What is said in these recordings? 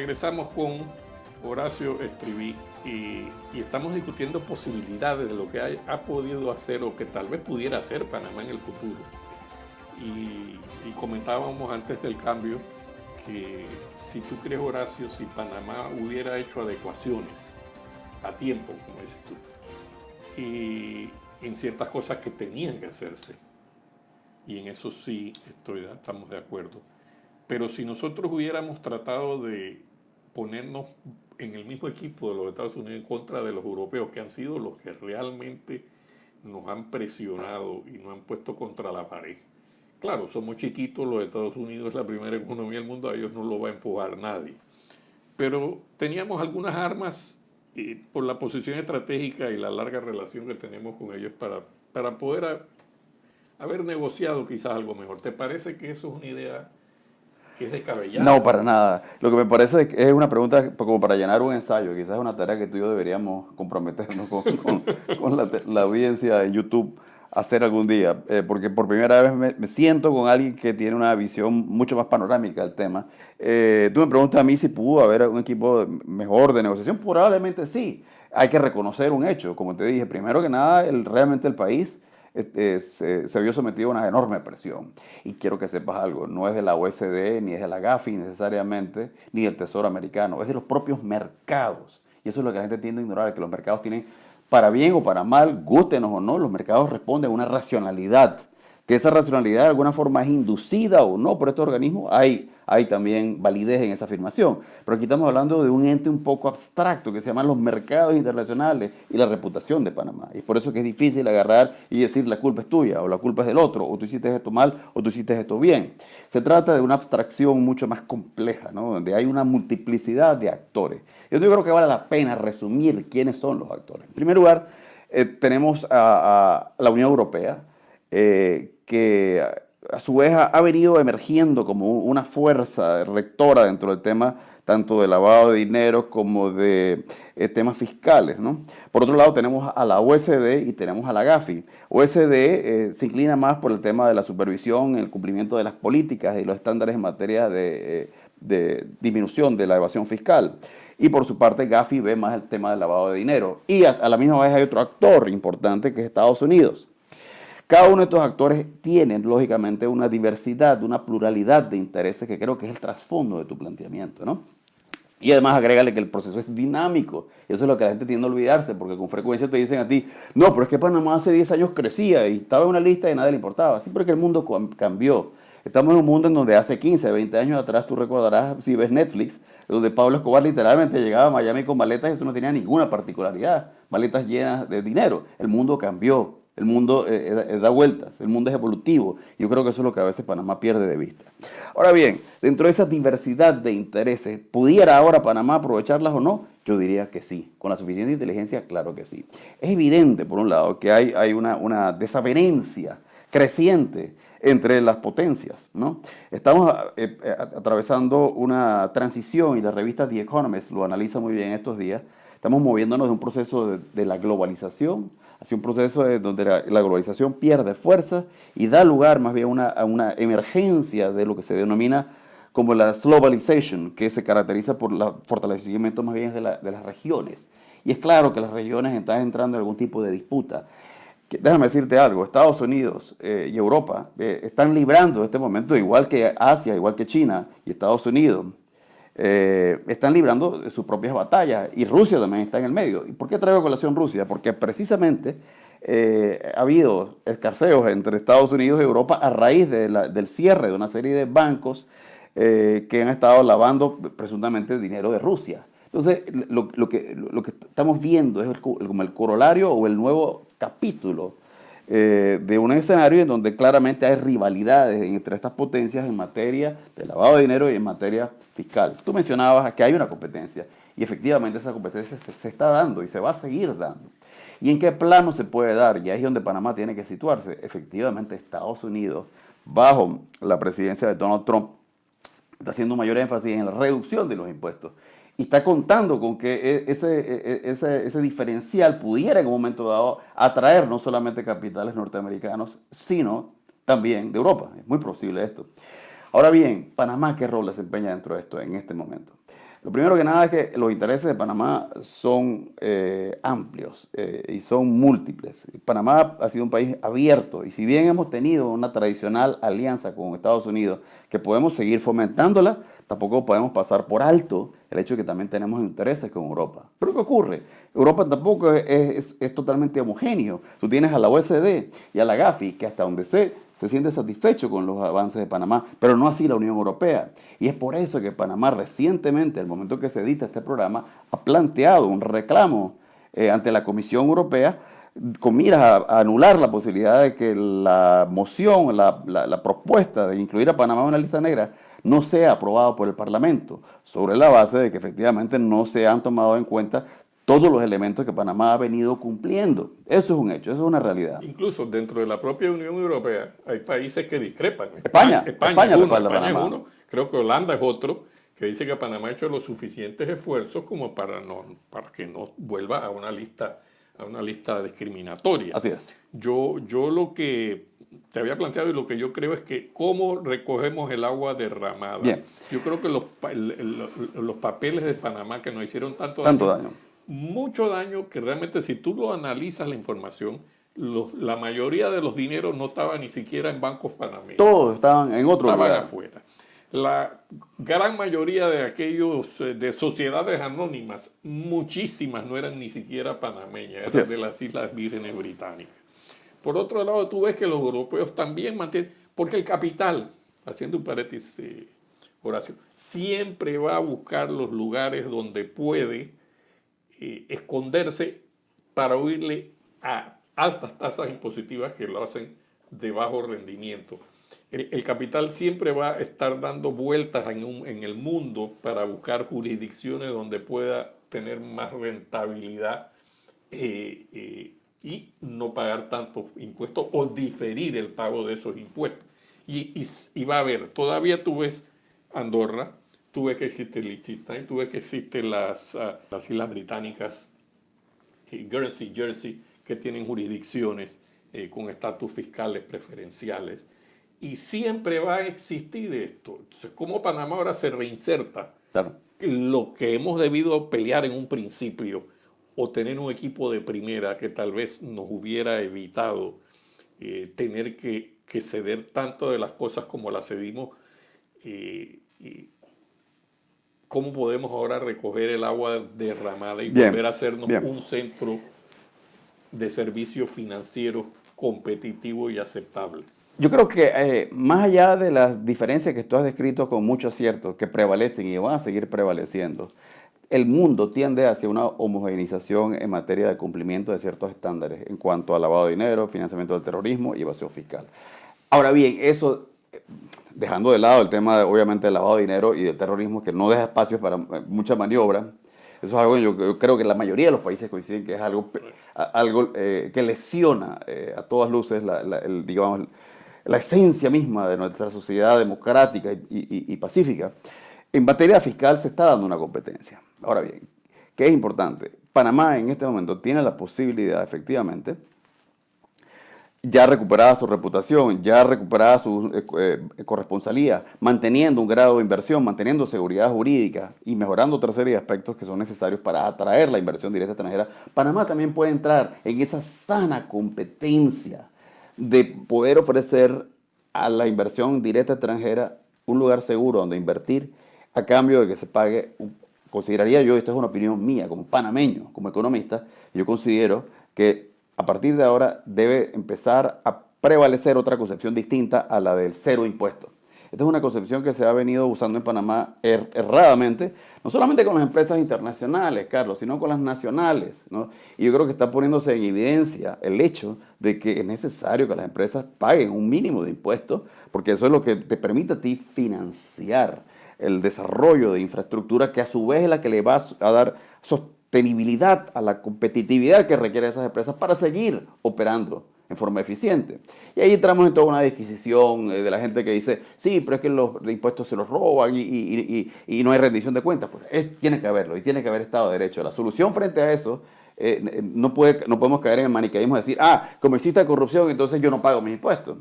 regresamos con Horacio Estriví y estamos discutiendo posibilidades de lo que ha podido hacer o que tal vez pudiera hacer Panamá en el futuro. Y comentábamos antes del cambio que si tú crees, Horacio, si Panamá hubiera hecho adecuaciones a tiempo, como dices tú, y en ciertas cosas que tenían que hacerse, y en eso sí estamos de acuerdo. Pero si nosotros hubiéramos tratado de ponernos en el mismo equipo de los Estados Unidos en contra de los europeos, que han sido los que realmente nos han presionado y nos han puesto contra la pared. Claro, somos chiquitos, los Estados Unidos es la primera economía del mundo, a ellos no lo va a empujar nadie. Pero teníamos algunas armas por la posición estratégica y la larga relación que tenemos con ellos para poder haber negociado quizás algo mejor. ¿Te parece que eso es una idea que es No, descabellada? para nada. Lo que me parece es una pregunta como para llenar un ensayo. Quizás es una tarea que tú y yo deberíamos comprometernos con la audiencia en YouTube a hacer algún día. Porque por primera vez me siento con alguien que tiene una visión mucho más panorámica del tema. Tú me preguntas a mí si pudo haber un equipo mejor de negociación. Probablemente sí. Hay que reconocer un hecho. Como te dije, primero que nada, realmente el país se vio sometido a una enorme presión. Y quiero que sepas algo, no es de la OSD, ni es de la Gafi necesariamente, ni del Tesoro americano, es de los propios mercados. Y eso es lo que la gente tiende a ignorar, que los mercados tienen, para bien o para mal, gústenos o no, los mercados responden a una racionalidad. Que esa racionalidad de alguna forma es inducida o no por estos organismos, hay también validez en esa afirmación. Pero aquí estamos hablando de un ente un poco abstracto que se llaman los mercados internacionales y la reputación de Panamá. Y por eso que es difícil agarrar y decir la culpa es tuya o la culpa es del otro, o tú hiciste esto mal o tú hiciste esto bien. Se trata de una abstracción mucho más compleja, ¿no? Donde hay una multiplicidad de actores. Yo creo que vale la pena resumir quiénes son los actores. En primer lugar, tenemos a la Unión Europea, que a su vez ha venido emergiendo como una fuerza rectora dentro del tema tanto de lavado de dinero como de temas fiscales, ¿no? Por otro lado tenemos a la OSD y tenemos a la Gafi. OSD se inclina más por el tema de la supervisión, el cumplimiento de las políticas y los estándares en materia de disminución de la evasión fiscal. Y por su parte Gafi ve más el tema del lavado de dinero. Y a la misma vez hay otro actor importante que es Estados Unidos. Cada uno de estos actores tiene, lógicamente, una diversidad, una pluralidad de intereses que creo que es el trasfondo de tu planteamiento, ¿no? Y además agrégale que el proceso es dinámico. Y eso es lo que la gente tiende a olvidarse, porque con frecuencia te dicen a ti, no, pero es que Panamá hace 10 años crecía y estaba en una lista y a nadie le importaba. Sí, porque el mundo cambió. Estamos en un mundo en donde hace 15, 20 años atrás, tú recordarás, si ves Netflix, donde Pablo Escobar literalmente llegaba a Miami con maletas y eso no tenía ninguna particularidad. Maletas llenas de dinero. El mundo cambió. El mundo da vueltas, el mundo es evolutivo. Yo creo que eso es lo que a veces Panamá pierde de vista. Ahora bien, dentro de esa diversidad de intereses, ¿pudiera ahora Panamá aprovecharlas o no? Yo diría que sí. Con la suficiente inteligencia, claro que sí. Es evidente, por un lado, que hay una desavenencia creciente entre las potencias, ¿no? Estamos atravesando una transición y la revista The Economist lo analiza muy bien estos días. Estamos moviéndonos de un proceso de la globalización hacia un proceso donde la globalización pierde fuerza y da lugar más bien a una emergencia de lo que se denomina como la globalization, que se caracteriza por el fortalecimiento más bien de las regiones. Y es claro que las regiones están entrando en algún tipo de disputa. Déjame decirte algo, Estados Unidos y Europa están librando en este momento, igual que Asia, igual que China y Estados Unidos, están librando sus propias batallas y Rusia también está en el medio. ¿Y por qué traigo a colación Rusia? Porque precisamente ha habido escarceos entre Estados Unidos y Europa a raíz del cierre de una serie de bancos que han estado lavando presuntamente dinero de Rusia. Entonces, lo que estamos viendo es como el corolario o el nuevo capítulo de un escenario en donde claramente hay rivalidades entre estas potencias en materia de lavado de dinero y en materia fiscal. Tú mencionabas que hay una competencia y efectivamente esa competencia se está dando y se va a seguir dando. ¿Y en qué plano se puede dar? Y ahí es donde Panamá tiene que situarse. Efectivamente, Estados Unidos, bajo la presidencia de Donald Trump, está haciendo un mayor énfasis en la reducción de los impuestos. Y está contando con que ese diferencial pudiera en un momento dado atraer no solamente capitales norteamericanos, sino también de Europa. Es muy posible esto. Ahora bien, Panamá, ¿qué rol desempeña dentro de esto en este momento? Lo primero que nada es que los intereses de Panamá son amplios y son múltiples. Panamá ha sido un país abierto y si bien hemos tenido una tradicional alianza con Estados Unidos, que podemos seguir fomentándola, tampoco podemos pasar por alto el hecho de que también tenemos intereses con Europa. Pero ¿qué ocurre? Europa tampoco es totalmente homogéneo. Tú tienes a la OECD y a la GAFI, que hasta donde se siente satisfecho con los avances de Panamá, pero no así la Unión Europea. Y es por eso que Panamá recientemente, al momento que se edita este programa, ha planteado un reclamo ante la Comisión Europea con miras a anular la posibilidad de que la moción, la propuesta de incluir a Panamá en una lista negra no sea aprobada por el Parlamento, sobre la base de que efectivamente no se han tomado en cuenta todos los elementos que Panamá ha venido cumpliendo. Eso es un hecho, eso es una realidad. Incluso dentro de la propia Unión Europea hay países que discrepan. España es uno, respalda a España es Panamá. uno. Creo que Holanda es otro, que dice que Panamá ha hecho los suficientes esfuerzos como para que no vuelva a una lista discriminatoria. Así es. Yo lo que te había planteado y lo que yo creo es que cómo recogemos el agua derramada. Bien. Yo creo que los papeles de Panamá que nos hicieron tanto daño. Mucho daño, que realmente si tú lo analizas la información, la mayoría de los dineros no estaba ni siquiera en bancos panameños. Todos estaban en otro estaban lugar. afuera. La gran mayoría de aquellos de sociedades anónimas, muchísimas no eran ni siquiera panameñas, eran de las Islas Vírgenes Británicas. Por otro lado, tú ves que los europeos también mantienen, porque el capital, haciendo un paréntesis, Horacio, siempre va a buscar los lugares donde puede esconderse para huirle a altas tasas impositivas que lo hacen de bajo rendimiento. El capital siempre va a estar dando vueltas en el mundo para buscar jurisdicciones donde pueda tener más rentabilidad y no pagar tantos impuestos o diferir el pago de esos impuestos. Y va a haber, todavía tú ves Andorra, tú ves que existe Liechtenstein, tú ves que existen las Islas Británicas, Guernsey, Jersey, que tienen jurisdicciones con estatus fiscales preferenciales. Y siempre va a existir esto. Entonces, ¿cómo Panamá ahora se reinserta? Claro. Lo que hemos debido pelear en un principio, o tener un equipo de primera que tal vez nos hubiera evitado tener que ceder tanto de las cosas como las cedimos. ¿Cómo podemos ahora recoger el agua derramada y volver a hacernos un centro de servicios financieros competitivo y aceptable? Yo creo que más allá de las diferencias que tú has descrito con mucho acierto, que prevalecen y van a seguir prevaleciendo, el mundo tiende hacia una homogeneización en materia de cumplimiento de ciertos estándares en cuanto a lavado de dinero, financiamiento del terrorismo y evasión fiscal. Ahora bien, eso, dejando de lado el tema, obviamente, del lavado de dinero y del terrorismo, que no deja espacios para mucha maniobra, eso es algo que yo creo que la mayoría de los países coinciden que es algo que lesiona a todas luces digamos, la esencia misma de nuestra sociedad democrática y pacífica. En materia fiscal se está dando una competencia. Ahora bien, ¿qué es importante? Panamá en este momento tiene la posibilidad, efectivamente, ya recuperada su reputación, ya recuperada su corresponsalía, manteniendo un grado de inversión, manteniendo seguridad jurídica y mejorando otra serie de aspectos que son necesarios para atraer la inversión directa extranjera, Panamá también puede entrar en esa sana competencia de poder ofrecer a la inversión directa extranjera un lugar seguro donde invertir a cambio de que se pague, consideraría yo, esto es una opinión mía como panameño, como economista, yo considero que a partir de ahora debe empezar a prevalecer otra concepción distinta a la del cero impuesto. Esta es una concepción que se ha venido usando en Panamá erradamente, no solamente con las empresas internacionales, Carlos, sino con las nacionales, ¿no? Y yo creo que está poniéndose en evidencia el hecho de que es necesario que las empresas paguen un mínimo de impuestos, porque eso es lo que te permite a ti financiar el desarrollo de infraestructura que a su vez es la que le va a dar sostenibilidad a la competitividad que requieren esas empresas para seguir operando en forma eficiente. Y ahí entramos en toda una disquisición de la gente que dice, sí, pero es que los impuestos se los roban y no hay rendición de cuentas. Pues tiene que haberlo y tiene que haber Estado de Derecho. La solución frente a eso, no podemos caer en el maniqueísmo de decir, como existe corrupción, entonces yo no pago mis impuestos.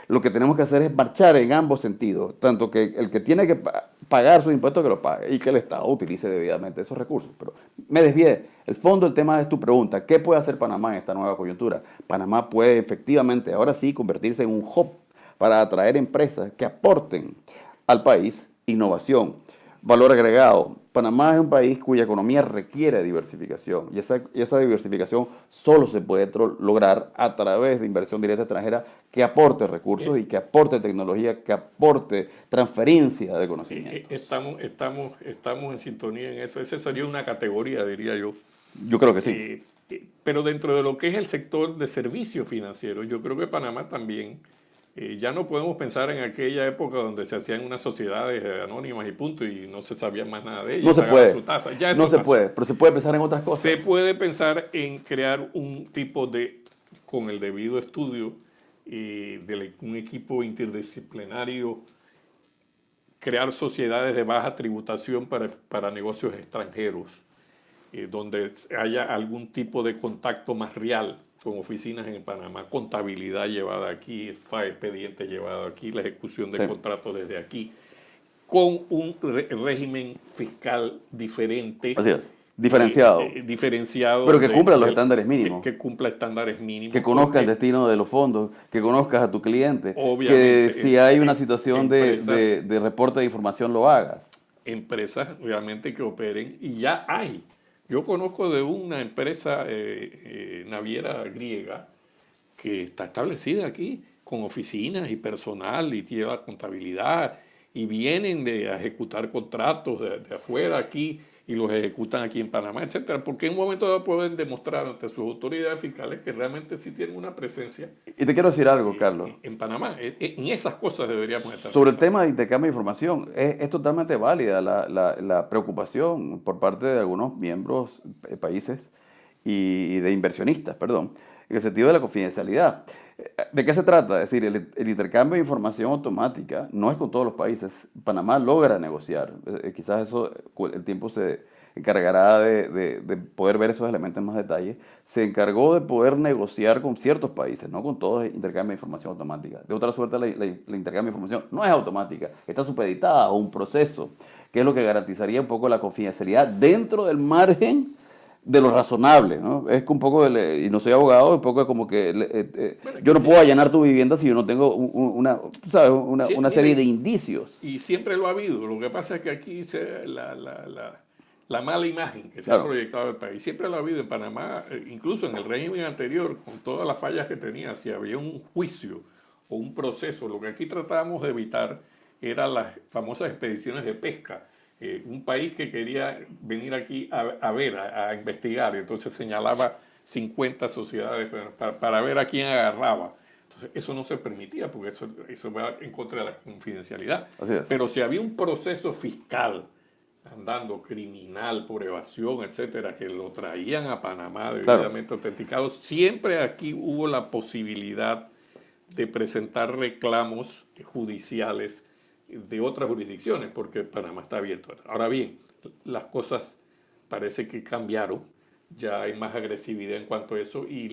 lo que tenemos que hacer es marchar en ambos sentidos, tanto que el que tiene que pagar sus impuestos que lo pague y que el Estado utilice debidamente esos recursos. Pero me desvié. El fondo del tema es tu pregunta. ¿Qué puede hacer Panamá en esta nueva coyuntura? Panamá puede efectivamente ahora sí convertirse en un hub para atraer empresas que aporten al país innovación, valor agregado. Panamá es un país cuya economía requiere diversificación y esa diversificación solo se puede lograr a través de inversión directa extranjera que aporte recursos y que aporte tecnología, que aporte transferencia de conocimientos. Estamos en sintonía en eso. Esa sería una categoría, diría yo. Yo creo que sí. Pero dentro de lo que es el sector de servicios financieros, yo creo que Panamá también, ya no podemos pensar en aquella época donde se hacían unas sociedades anónimas y punto, y no se sabía más nada de ellas. No se puede. Su tasa. Ya no se pasó. puede, pero se puede pensar en otras cosas. Se puede pensar en crear un tipo de, con el debido estudio, un equipo interdisciplinario, crear sociedades de baja tributación para negocios extranjeros, donde haya algún tipo de contacto más real con oficinas en Panamá, contabilidad llevada aquí, expediente llevado aquí, la ejecución de contratos desde aquí, con un régimen fiscal diferente. Así es, diferenciado. Diferenciado. Pero que cumpla los estándares mínimos. Que cumpla estándares mínimos. Que conozca el destino de los fondos, que conozcas a tu cliente, obviamente, que si hay una situación de reporte de información lo hagas. Empresas realmente que operen, y ya hay. Yo conozco de una empresa naviera griega que está establecida aquí, con oficinas y personal, y lleva contabilidad, y vienen a ejecutar contratos de afuera aquí, y los ejecutan aquí en Panamá, etcétera, porque en un momento dado pueden demostrar ante sus autoridades fiscales que realmente sí tienen una presencia. Y te quiero decir algo, Carlos. En Panamá, en esas cosas deberíamos estar. Sobre el tema de intercambio de información, es totalmente válida la preocupación por parte de algunos miembros, países y de inversionistas, perdón, en el sentido de la confidencialidad. ¿De qué se trata? Es decir, el intercambio de información automática no es con todos los países. Panamá logra negociar. Quizás eso, el tiempo se encargará de poder ver esos elementos en más detalle. Se encargó de poder negociar con ciertos países, no con todos, intercambio de información automática. De otra suerte, la intercambio de información no es automática, está supeditada a un proceso, que es lo que garantizaría un poco la confidencialidad dentro del margen de lo razonable, ¿no? Es que un poco, y no soy abogado, un poco como que yo no puedo allanar tu vivienda si yo no tengo una serie de indicios. Y siempre lo ha habido. Lo que pasa es que aquí la mala imagen que se ha proyectado del país, siempre lo ha habido en Panamá, incluso en el régimen anterior, con todas las fallas que tenía, si había un juicio o un proceso, lo que aquí tratábamos de evitar eran las famosas expediciones de pesca. Un país que quería venir aquí a investigar, y entonces señalaba 50 sociedades para ver a quién agarraba. Entonces eso no se permitía porque eso va en contra de la confidencialidad. Pero si había un proceso fiscal andando, criminal, por evasión, etcétera, que lo traían a Panamá debidamente autenticado, siempre aquí hubo la posibilidad de presentar reclamos judiciales de otras jurisdicciones, porque Panamá está abierto. Ahora bien, las cosas parece que cambiaron, ya hay más agresividad en cuanto a eso, y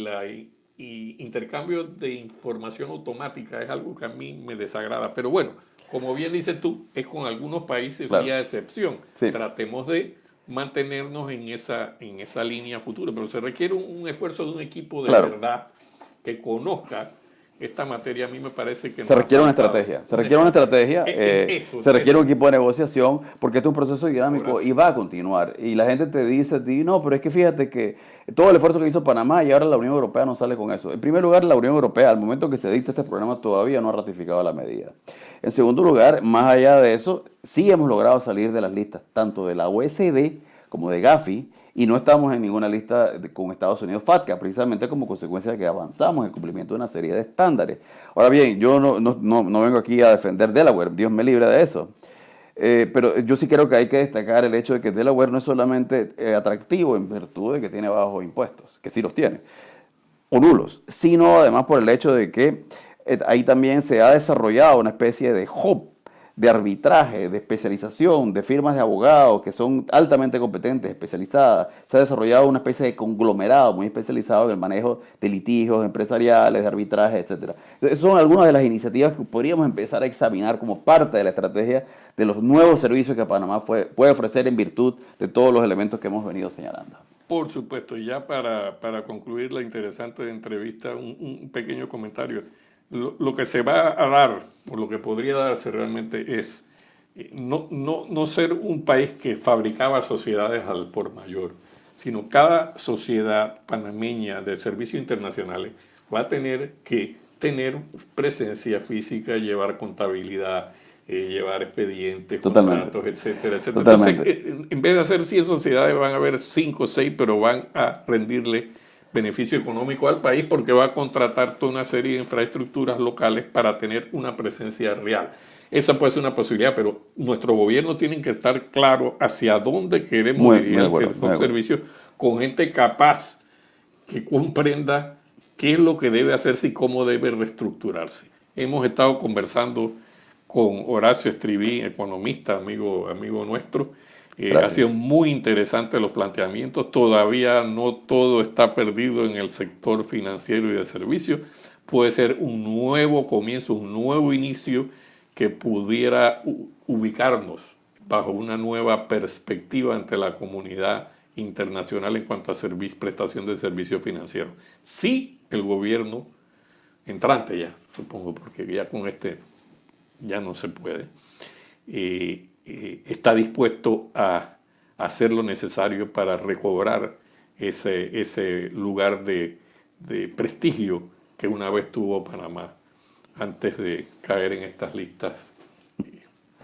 intercambio de información automática es algo que a mí me desagrada. Pero bueno, como bien dices tú, es con algunos países vía excepción. Sí. Tratemos de mantenernos en esa línea futura, pero se requiere un esfuerzo de un equipo de verdad que conozca esta materia. A mí me parece que se requiere una estrategia, se requiere un equipo de negociación, porque este es un proceso dinámico y va a continuar. Y la gente te dice a ti, no, pero es que fíjate que todo el esfuerzo que hizo Panamá y ahora la Unión Europea no sale con eso. En primer lugar, la Unión Europea, al momento que se dicta este programa, todavía no ha ratificado la medida. En segundo lugar, más allá de eso, sí hemos logrado salir de las listas, tanto de la OECD como de Gafi, y no estamos en ninguna lista con Estados Unidos FATCA, precisamente como consecuencia de que avanzamos en el cumplimiento de una serie de estándares. Ahora bien, yo no vengo aquí a defender Delaware, Dios me libre de eso, pero yo sí creo que hay que destacar el hecho de que Delaware no es solamente atractivo en virtud de que tiene bajos impuestos, que sí los tiene, o nulos, sino además por el hecho de que ahí también se ha desarrollado una especie de hub de arbitraje, de especialización, de firmas de abogados que son altamente competentes, especializadas. Se ha desarrollado una especie de conglomerado muy especializado en el manejo de litigios empresariales, de arbitraje, etc. Esas son algunas de las iniciativas que podríamos empezar a examinar como parte de la estrategia de los nuevos servicios que Panamá puede ofrecer en virtud de todos los elementos que hemos venido señalando. Por supuesto, y ya para concluir la interesante entrevista, un pequeño comentario. Lo que se va a dar, o lo que podría darse realmente es no ser un país que fabricaba sociedades al por mayor, sino cada sociedad panameña de servicios internacionales va a tener que tener presencia física, llevar contabilidad, llevar expedientes, contratos, etcétera, etcétera. Totalmente. Entonces, en vez de hacer 100 sociedades, van a haber 5 o 6, pero van a rendirle beneficio económico al país porque va a contratar toda una serie de infraestructuras locales para tener una presencia real. Esa puede ser una posibilidad, pero nuestro gobierno tiene que estar claro hacia dónde queremos dirigir esos servicios con gente capaz que comprenda qué es lo que debe hacerse y cómo debe reestructurarse. Hemos estado conversando con Horacio Estriví, economista, amigo nuestro. Ha sido muy interesante los planteamientos. Todavía no todo está perdido en el sector financiero y de servicios. Puede ser un nuevo comienzo, un nuevo inicio que pudiera ubicarnos bajo una nueva perspectiva ante la comunidad internacional en cuanto a prestación de servicios financieros. Sí, el gobierno entrante ya, supongo, porque ya con ya no se puede. Está dispuesto a hacer lo necesario para recobrar ese lugar de prestigio que una vez tuvo Panamá antes de caer en estas listas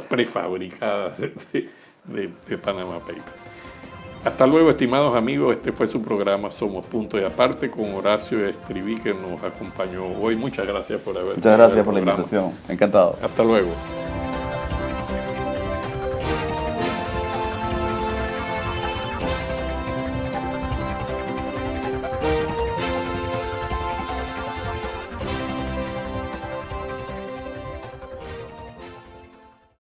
prefabricadas de Panama Papers. Hasta luego, estimados amigos. Este fue su programa Somos Punto y Aparte con Horacio Estriví, que nos acompañó hoy. Muchas gracias por haber venido. Muchas gracias por la invitación. Encantado. Hasta luego.